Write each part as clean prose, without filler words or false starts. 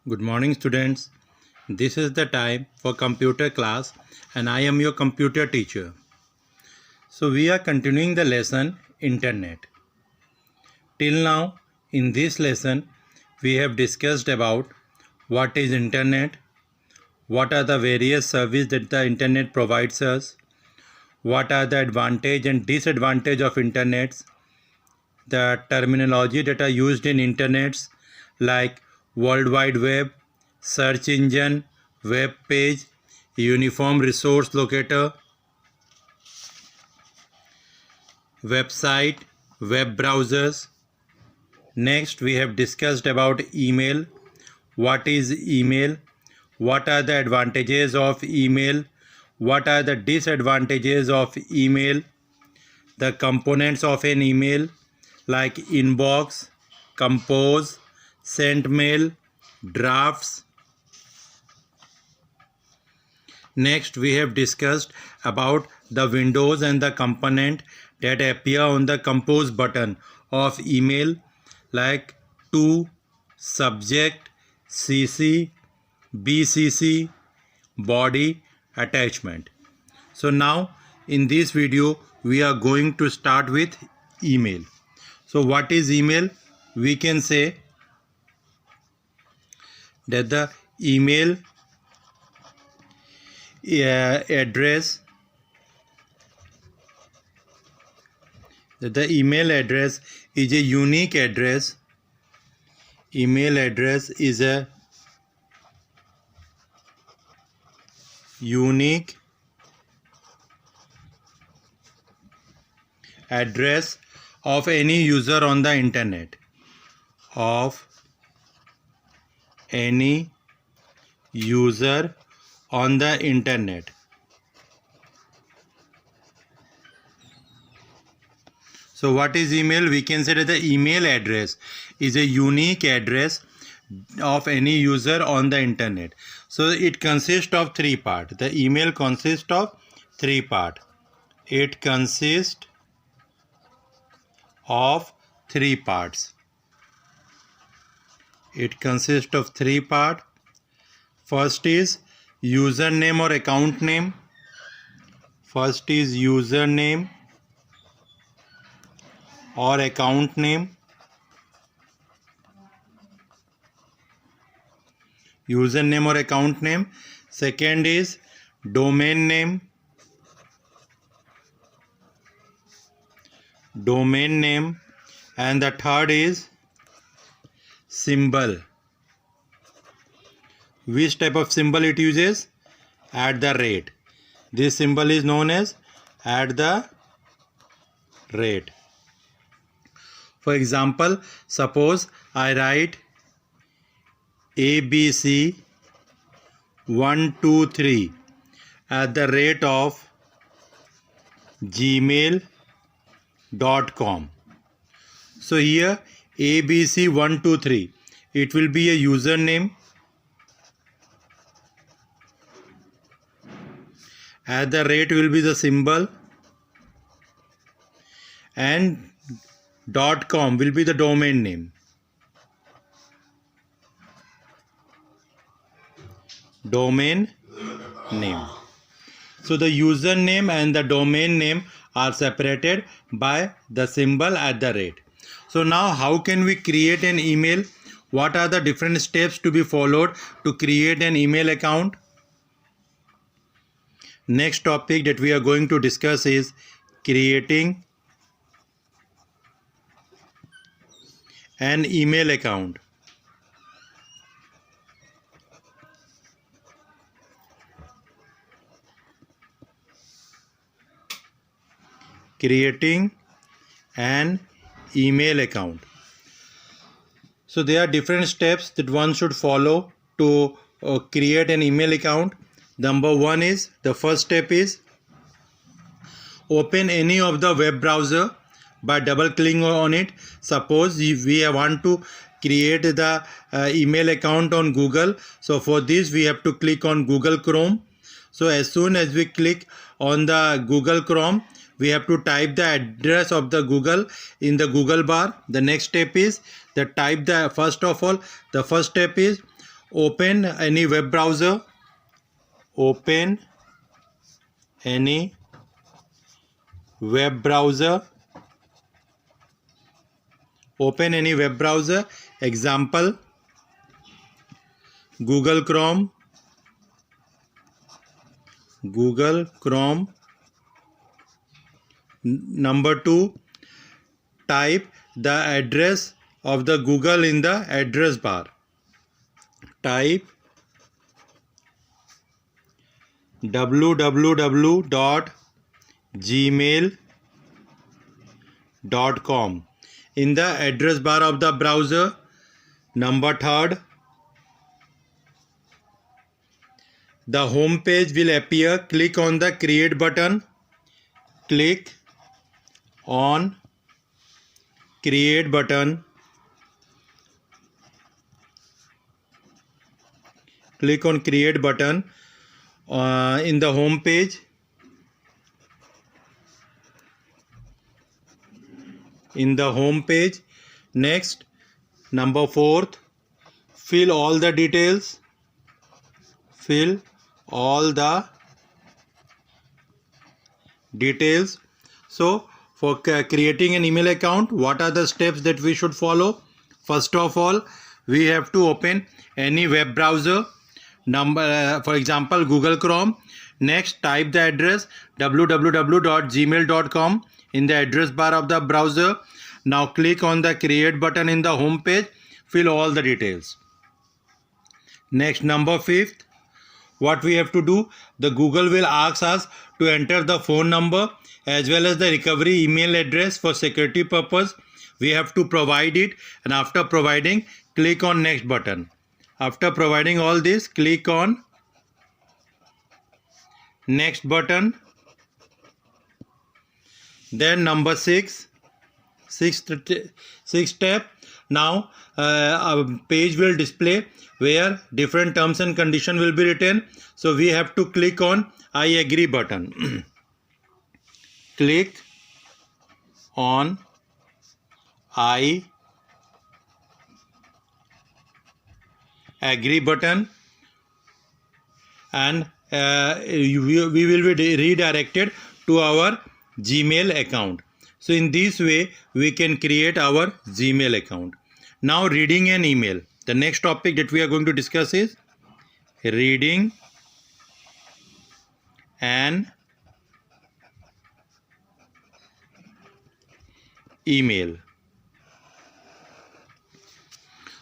Good morning, students. This is the time for computer class and I am your computer teacher. So we are continuing the lesson Internet. Till now, in this lesson, we have discussed about what is Internet, what are the various services that the Internet provides us, what are the advantage and disadvantage of Internets, the terminology that are used in Internets like World Wide Web, search engine, web page, uniform resource locator, website, web browsers. Next, we have discussed about email. What is email? What are the advantages of email? What are the disadvantages of email? The components of an email like inbox, compose, sent mail, drafts. Next, we have discussed about the windows and the component that appear on the compose button of email like to, subject, CC, BCC, body, attachment. So now in this video we are going to start with email. So what is email? We can say that the email address is a unique address. Email address is a unique address of any user on the internet. Of any user on the internet. So what is email? We can say that the email address is a unique address of any user on the internet. So it consists of three parts. The email consists of three parts. It consists of three parts. It consists of three parts. First is username or account name. First is username or account name. Username or account name. Second is domain name. Domain name. And the third is symbol. Which type of symbol it uses? At the rate. This symbol is known as at the rate. For example, suppose I write ABC 123 at the rate of gmail.com. So here ABC 123, it will be a username. At the rate will be the symbol and .com will be the domain name. Domain name. So the username and the domain name are separated by the symbol at the rate. So now how can we create an email? What are the different steps to be followed to create an email account? Next topic that we are going to discuss is creating an email account. Creating an email account. So there are different steps that one should follow to create an email account. Number one is, the first step is open any of the web browser by double clicking on it. Suppose if we want to create the email account on Google, so for this we have to click on Google Chrome. So as soon as we click on the Google Chrome, we have to type the address of the Google in the Google bar. The next step is the first step is Open any web browser. Open any web browser. Open any web browser. Example, Google Chrome. Google Chrome. Number 2, type the address of the Google in the address bar. Type www.gmail.com in the address bar of the browser. Number 3, the home page will appear. Click on the create button. Click on create button. Click on create button in the home page. In the home page. Next, number 4, fill all the details. Fill all the details. So for creating an email account, what are the steps that we should follow? First of all, we have to open any web browser. For example, Google Chrome. Next, type the address www.gmail.com in the address bar of the browser. Now click on the create button in the home page. Fill all the details. Next, number 5, what we have to do, the Google will ask us to enter the phone number as well as the recovery email address. For security purpose, we have to provide it, and after providing, click on next button. After providing all this, click on next button. Then number 6, sixth step. Now a page will display where different terms and conditions will be written. So we have to click on I agree button. Click on I agree button, and we will be redirected to our Gmail account. So in this way we can create our Gmail account. Now, reading an email. The next topic that we are going to discuss is reading an email.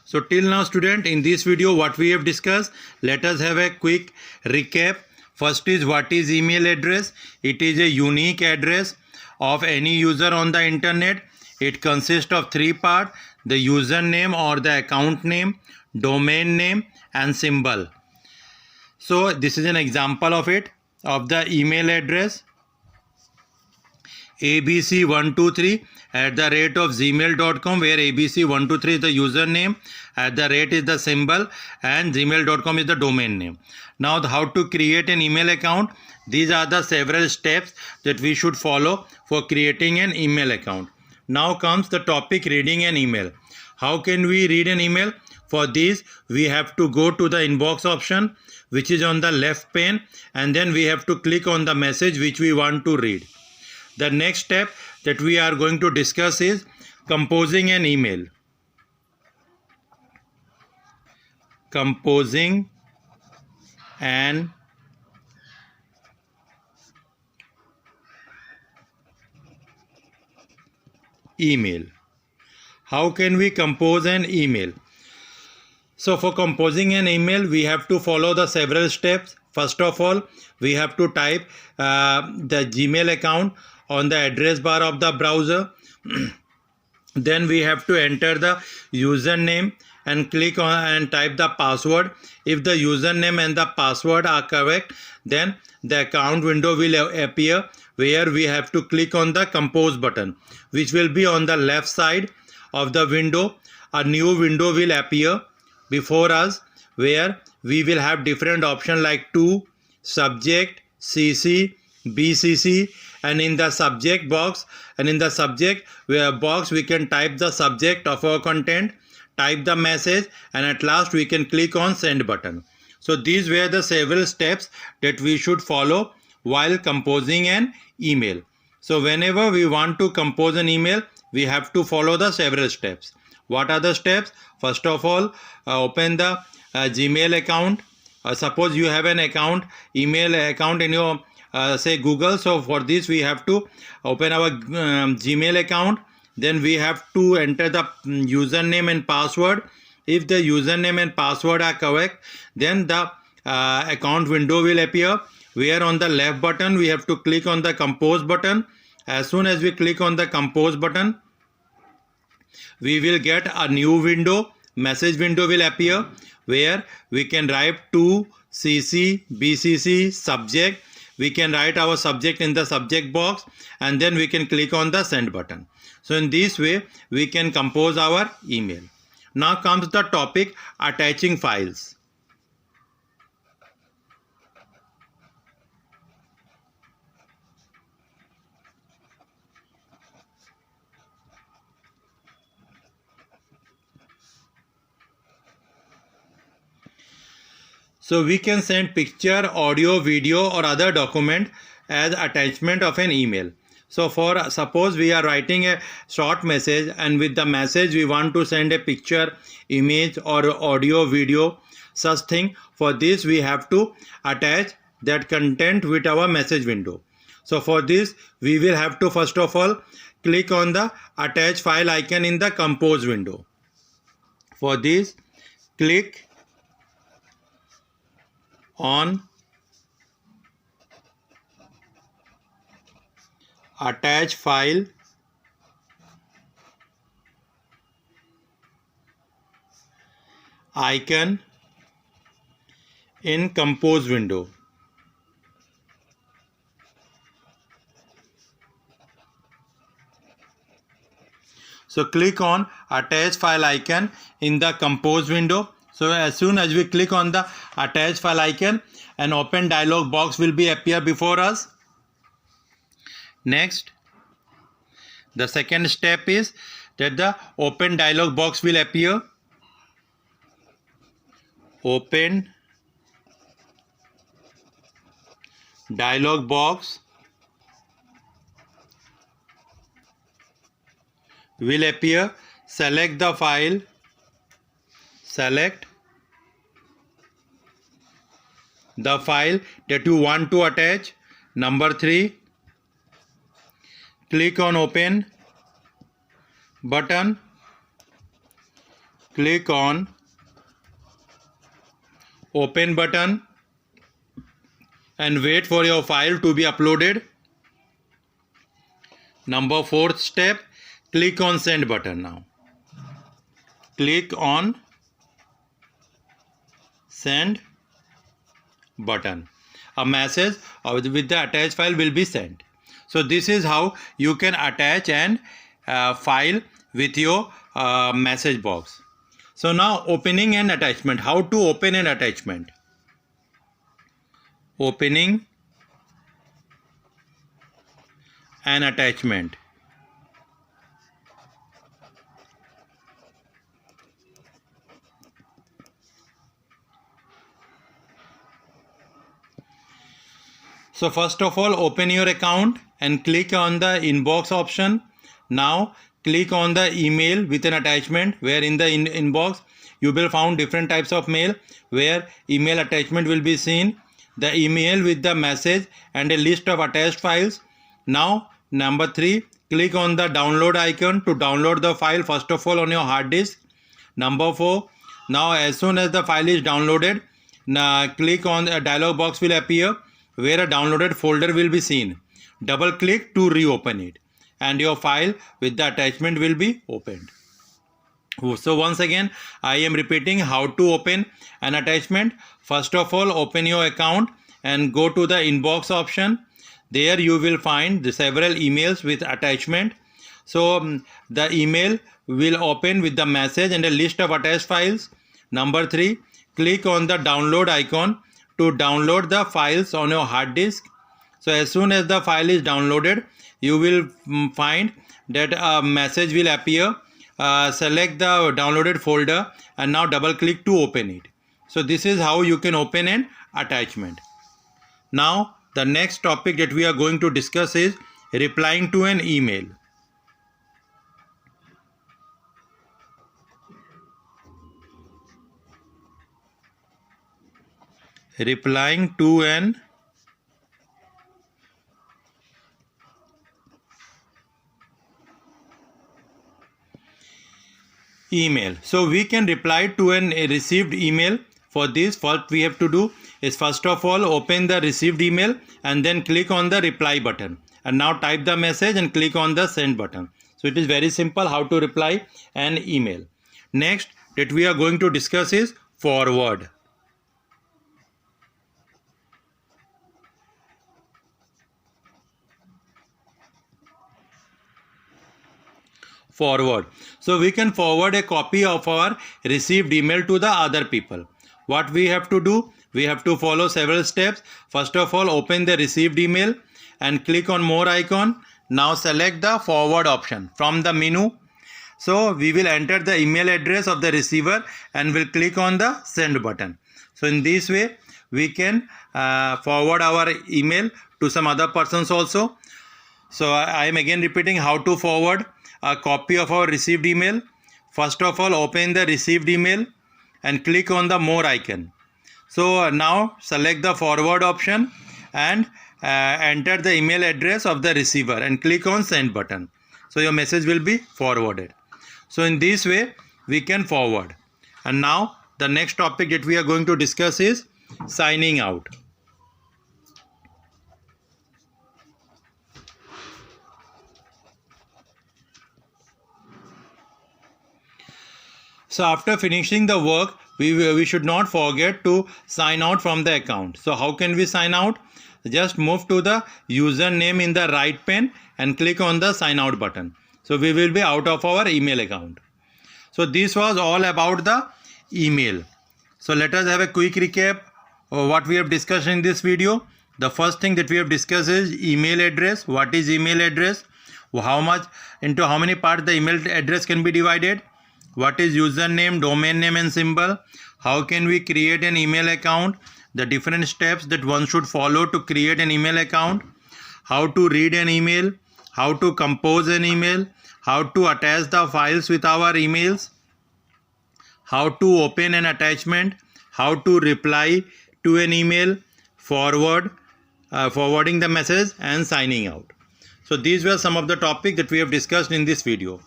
So till now, student, in this video what we have discussed, let us have a quick recap. First is, what is email address? It is a unique address of any user on the internet. It consists of 3 parts: the username or the account name, domain name, and symbol. So this is an example of it, of the email address: abc123@gmail.com, where abc123 is the username, @ is the symbol, and gmail.com is the domain name. Now, how to create an email account? These are the several steps that we should follow for creating an email account. Now comes the topic, reading an email. How can we read an email? For this, we have to go to the inbox option, which is on the left pane, and then we have to click on the message which we want to read. The next step that we are going to discuss is composing an email. Composing an email. How can we compose an email? So for composing an email, we have to follow the several steps. First of all, we have to type the Gmail account on the address bar of the browser. Then we have to enter the username and click on and type the password. If the username and the password are correct, then the account window will appear, where we have to click on the compose button, which will be on the left side of the window. A new window will appear before us, where we will have different options like to, subject, CC, BCC, and in the subject box, we can type the subject of our content, type the message, and at last we can click on send button. So these were the several steps that we should follow while composing an email. So whenever we want to compose an email, we have to follow the several steps. What are the steps? First of all, open the Gmail account. Suppose you have an account, email account in your say Google. So for this we have to open our Gmail account. Then we have to enter the username and password. If the username and password are correct, then the account window will appear, where on the left button we have to click on the compose button. As soon as we click on the compose button, we will get a new window, message window will appear, where we can write to CC, BCC, subject. We can write our subject in the subject box, and then we can click on the send button. So in this way we can compose our email. Now comes the topic, attaching files. So we can send picture, audio, video or other document as attachment of an email. So for suppose we are writing a short message, and with the message we want to send a picture, image or audio, video, such thing. For this we have to attach that content with our message window. So for this we will have to first of all click on the attach file icon in the compose window. For this, click on attach file icon in compose window. So click on attach file icon in the compose window. So as soon as we click on the attach file icon, an open dialog box will be appear before us. Next, the second step is that the open dialog box will appear. Open dialog box will appear. Select the file. Select the file that you want to attach. Number 3, click on open button. Click on open button and wait for your file to be uploaded. Number 4th step, click on send button now. Click on send button. A message with the attached file will be sent. So this is how you can attach an file with your message box. So now opening an attachment. How to open an attachment? Opening an attachment. So first of all, open your account and click on the inbox option. Now click on the email with an attachment, where in the inbox you will find different types of mail, where email attachment will be seen, the email with the message and a list of attached files. Now number 3, click on the download icon to download the file first of all on your hard disk. Number 4, now as soon as the file is downloaded, click on a dialog box will appear, where a downloaded folder will be seen. Double click to reopen it and your file with the attachment will be opened. So once again I am repeating how to open an attachment. First of all, open your account and go to the inbox option. There you will find the several emails with attachment. So the email will open with the message and a list of attached files. Number 3, click on the download icon to download the files on your hard disk. So as soon as the file is downloaded, you will find that a message will appear select the downloaded folder and now double click to open it. So this is how you can open an attachment. Now the next topic that we are going to discuss is replying to an email. Replying to an email. So we can reply to a received email. For this, what we have to do is first of all open the received email and then click on the reply button, and now type the message and click on the send button. So it is very simple how to reply an email. Next that we are going to discuss is forward. Forward. So we can forward a copy of our received email to the other people. What we have to do? We have to follow several steps. First of all, open the received email and click on more icon. Now select the forward option from the menu. So we will enter the email address of the receiver and will click on the send button. So in this way we can forward our email to some other persons also. So I am again repeating how to forward a copy of our received email. First of all, open the received email and click on the more icon. So now select the forward option and enter the email address of the receiver and click on send button. So your message will be forwarded. So in this way we can forward. And now the next topic that we are going to discuss is signing out. So after finishing the work, we should not forget to sign out from the account. So how can we sign out? Just move to the username in the right pane and click on the sign out button. So we will be out of our email account. So this was all about the email. So let us have a quick recap of what we have discussed in this video. The first thing that we have discussed is email address. What is email address? Into how many parts the email address can be divided? What is username, domain name and symbol? How can we create an email account? The different steps that one should follow to create an email account. How to read an email. How to compose an email. How to attach the files with our emails. How to open an attachment. How to reply to an email. Forwarding the message and signing out. So these were some of the topics that we have discussed in this video.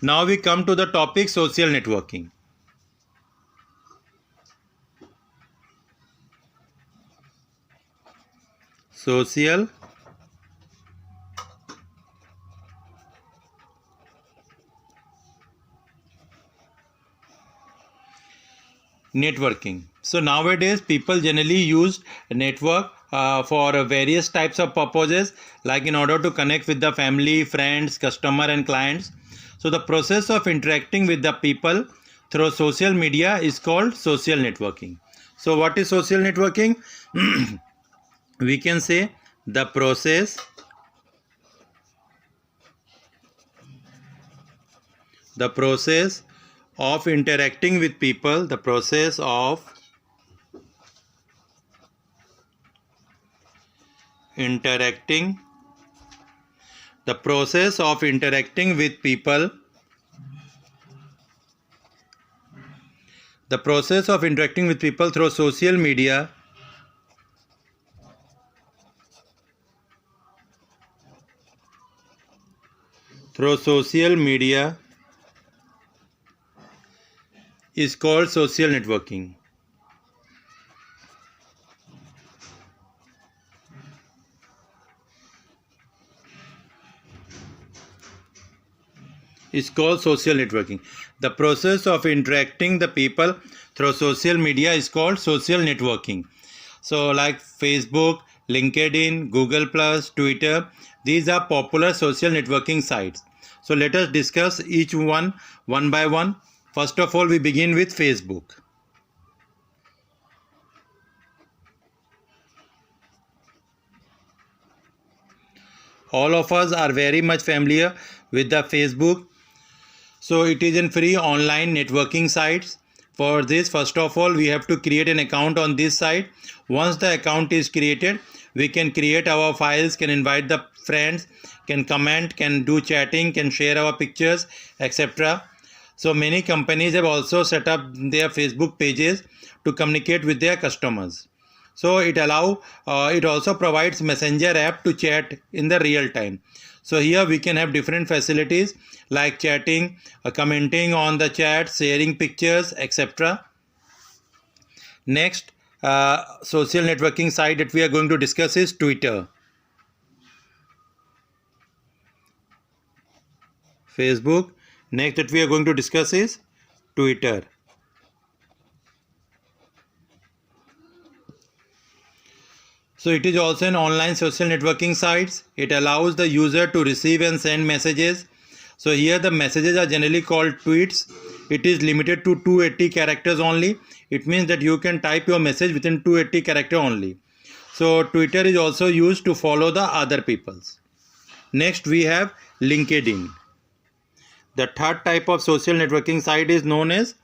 Now we come to the topic social networking. Social networking. So nowadays people generally use network for various types of purposes, like in order to connect with the family, friends, customer and clients. So the process of interacting with the people through social media is called social networking. So what is social networking? We can say the process of interacting with people, the process of interacting with people, through social media is called social networking. Is called social networking. The process of interacting the people through social media is called social networking. So like Facebook, LinkedIn, Google+, Twitter, these are popular social networking sites. So let us discuss each one by one. First of all, we begin with Facebook. All of us are very much familiar with the Facebook. So it is in free online networking sites. For this, first of all, we have to create an account on this site. Once the account is created, we can create our files, can invite the friends, can comment, can do chatting, can share our pictures, etc. So many companies have also set up their Facebook pages to communicate with their customers. So it also provides messenger app to chat in the real time. So here we can have different facilities like chatting, commenting on the chat, sharing pictures, etc. Next social networking site that we are going to discuss is Twitter. Facebook. Next that we are going to discuss is Twitter. So it is also an online social networking site. It allows the user to receive and send messages. So here the messages are generally called tweets. It is limited to 280 characters only. It means that you can type your message within 280 characters only. So Twitter is also used to follow the other peoples. Next we have LinkedIn. The third type of social networking site is known as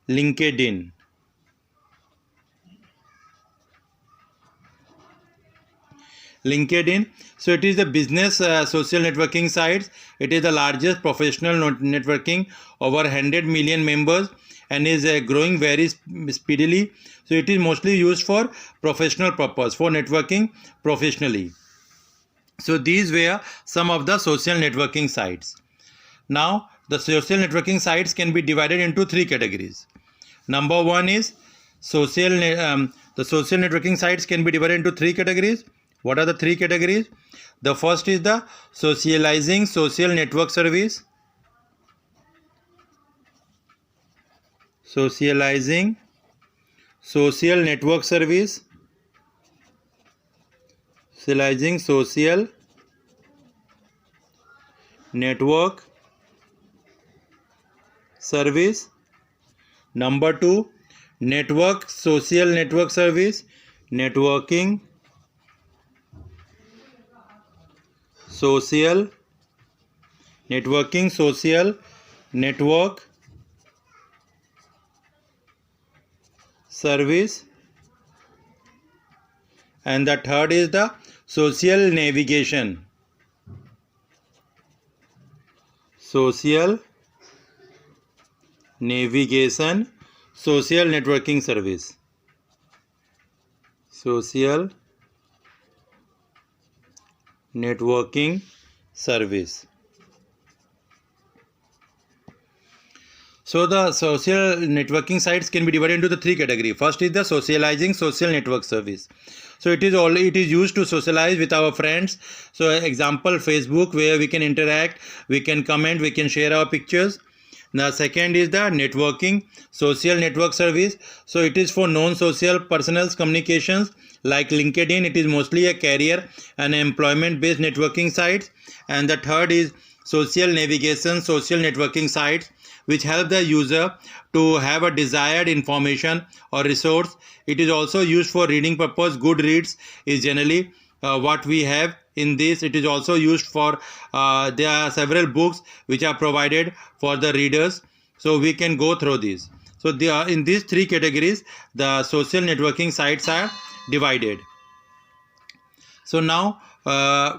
LinkedIn. LinkedIn. So it is the business social networking site. It is the largest professional networking, over 100 million members, and is growing very speedily. So it is mostly used for professional purpose, for networking professionally. So these were some of the social networking sites. Now the social networking sites can be divided into three categories. Number one is the social networking sites can be divided into three categories. What are the three categories? The first is the Socializing social network service. Socializing social network service. Socializing social network service. Number two, network social network service. Networking social network service. And the third is the social navigation. Social navigation social networking service. Social networking service. So the social networking sites can be divided into the three categories. First is the Socializing social network service. So it is used to socialize with our friends. So example, Facebook, where we can interact, we can comment, we can share our pictures. The second is the networking social network service. So it is for non-social personal communications. Like LinkedIn, it is mostly a career and employment based networking sites. And the third is social navigation social networking sites, which help the user to have a desired information or resource. It is also used for reading purpose. Goodreads is generally what we have in this. It is also used for there are several books which are provided for the readers, so we can go through these. So in these three categories the social networking sites are divided. So now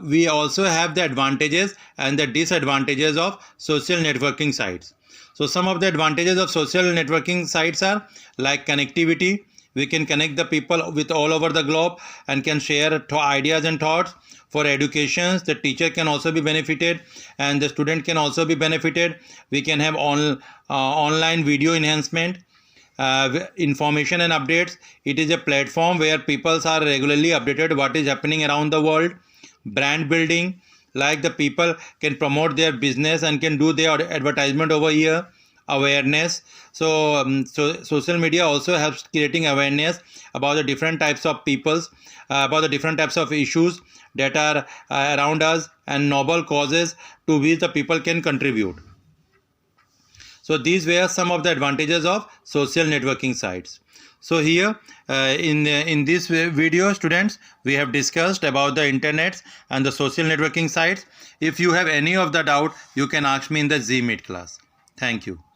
we also have the advantages and the disadvantages of social networking sites. So some of the advantages of social networking sites are like connectivity. We can connect the people with all over the globe and can share ideas and thoughts. For education, the teacher can also be benefited and the student can also be benefited. We can have online video enhancement. Information and updates. It is a platform where people are regularly updated what is happening around the world. Brand building, like the people can promote their business and can do their advertisement over here. Awareness. So social media also helps creating awareness about the different types of peoples, about the different types of issues that are around us, and noble causes to which the people can contribute. So these were some of the advantages of social networking sites. So here in this video, students, we have discussed about the internet and the social networking sites. If you have any of the doubt, you can ask me in the Gmeet class. Thank you.